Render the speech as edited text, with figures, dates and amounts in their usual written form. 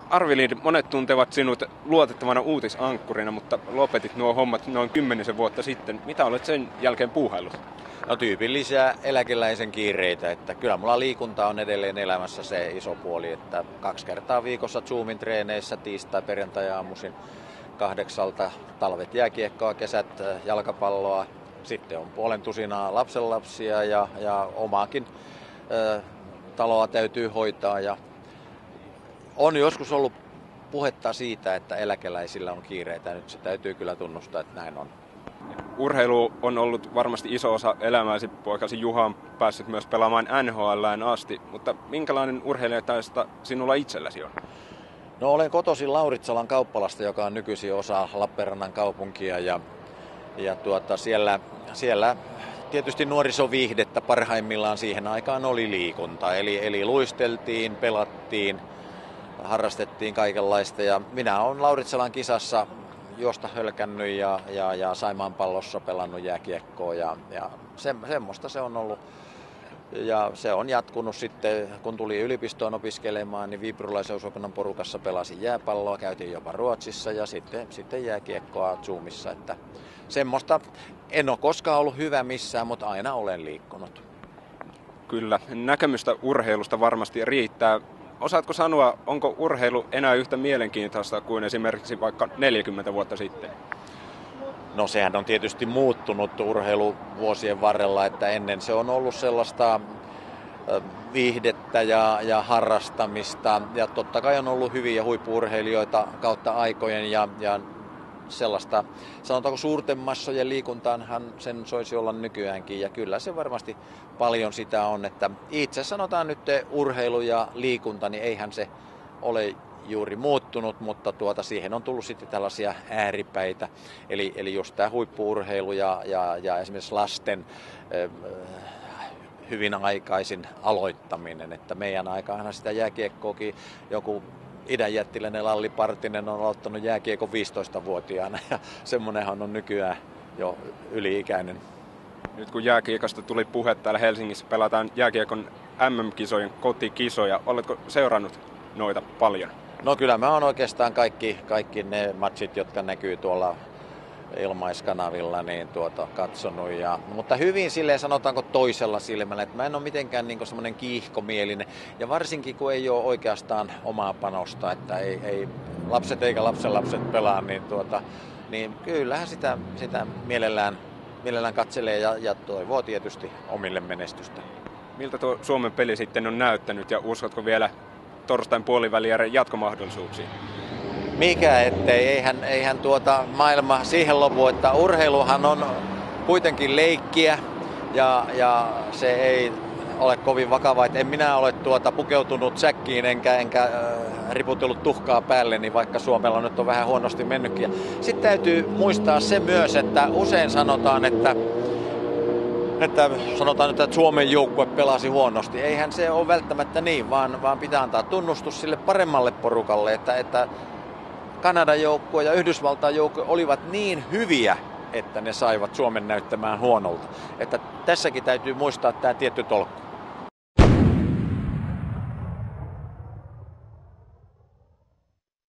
Arvelind, monet tuntevat sinut luotettavana uutisankkurina, mutta lopetit nuo hommat noin 10 vuotta sitten. Mitä olet sen jälkeen puuhaillut? No tyypillisiä eläkeläisen kiireitä, että kyllä mulla liikunta on edelleen elämässä se iso puoli, että 2 kertaa viikossa Zoomin treeneissä tiistai, perjantai aamuisin 8, talvet jääkiekkoa, kesät jalkapalloa, sitten on 500 lapsenlapsia ja omaakin taloa täytyy hoitaa ja on joskus ollut puhetta siitä, että eläkeläisillä on kiireitä. Nyt se täytyy kyllä tunnustaa, että näin on. Urheilu on ollut varmasti iso osa elämääsi. Poikasi Juha on päässyt myös pelaamaan NHL:ään asti, mutta minkälainen urheilijataista sinulla itselläsi on? No olen kotoisin Lauritsalan kauppalasta, joka on nykyisin osa Lappeenrannan kaupunkia ja siellä tietysti nuorisoviihdettä parhaimmillaan siihen aikaan oli liikunta. Eli luisteltiin, pelattiin, harrastettiin kaikenlaista ja minä olen Lauritsalan kisassa juosta hölkännyt ja Saimaan pallossa pelannut jääkiekkoa ja semmoista se on ollut. Ja se on jatkunut sitten, kun tuli yliopistoon opiskelemaan, niin viipurilaisen porukassa pelasin jääpalloa, käytiin jopa Ruotsissa ja sitten jääkiekkoa Zoomissa. Että semmoista en ole koskaan ollut hyvä missään, mutta aina olen liikkunut. Kyllä, näkemystä urheilusta varmasti riittää. Osaatko sanoa, onko urheilu enää yhtä mielenkiintoista kuin esimerkiksi vaikka 40 vuotta sitten? No sehän on tietysti muuttunut urheilu vuosien varrella, että ennen se on ollut sellaista viihdettä ja harrastamista. Ja totta kai on ollut hyviä huippu-urheilijoita kautta aikojen ja sellaista, sanotaanko suurten massojen liikuntaanhan sen soisi olla nykyäänkin. Ja kyllä se varmasti paljon sitä on, että itse sanotaan nyt urheilu ja liikunta, niin eihän se ole juuri muuttunut, mutta siihen on tullut sitten tällaisia ääripäitä. Eli just tämä huippu-urheilu ja esimerkiksi lasten hyvin aikaisin aloittaminen. Että meidän aikaanhan sitä jääkiekkoakin joku idänjättiläinen Lalli Partinen on aloittanut jääkiekon 15-vuotiaana ja semmonenhan on nykyään jo yli-ikäinen. Nyt kun jääkiekosta tuli puhe, täällä Helsingissä pelataan jääkiekon MM-kisojen kotikisoja. Oletko seurannut noita paljon? No kyllä mä oon oikeastaan kaikki ne matchit, jotka näkyy tuolla ilmaiskanavilla, niin katsonut. Mutta hyvin silleen sanotaanko toisella silmällä, että mä en ole mitenkään niin semmoinen kiihkomielinen. Ja varsinkin kun ei ole oikeastaan omaa panosta, että ei lapset eikä lapsenlapset pelaa, niin kyllähän sitä mielellään katselee ja toivoo tietysti omille menestystä. Miltä tuo Suomen peli sitten on näyttänyt ja uskotko vielä torstain puolivälierän jatkomahdollisuuksiin? Mikä ettei, eihän maailma siihen lopu, että urheiluhan on kuitenkin leikkiä ja se ei ole kovin vakava, että en minä ole pukeutunut säkkiin enkä riputellut tuhkaa päälle, vaikka Suomella nyt on vähän huonosti mennytkin. Sitten täytyy muistaa se myös, että usein sanotaan, että Suomen joukkue pelasi huonosti. Eihän se ole välttämättä niin, vaan pitää antaa tunnustus sille paremmalle porukalle, että Kanadan joukkue ja Yhdysvaltain joukkue olivat niin hyviä, että ne saivat Suomen näyttämään huonolta. Että tässäkin täytyy muistaa tämä tietty tolkku.